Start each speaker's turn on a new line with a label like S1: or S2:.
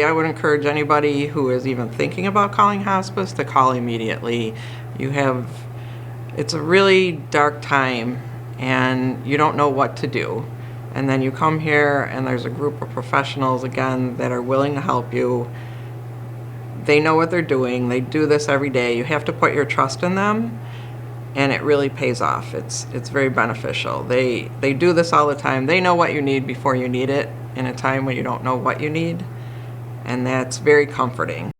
S1: I would encourage anybody who is even thinking about calling hospice to call immediately. It's a really dark time and you don't know what to do. And then you come here and there's a group of professionals, again, that are willing to help you. They know what they're doing. They do this every day. You have to put your trust in them, and it really pays off. It's very beneficial. They do this all the time. They know what you need before you need it in a time when you don't know what you need, and that's very comforting.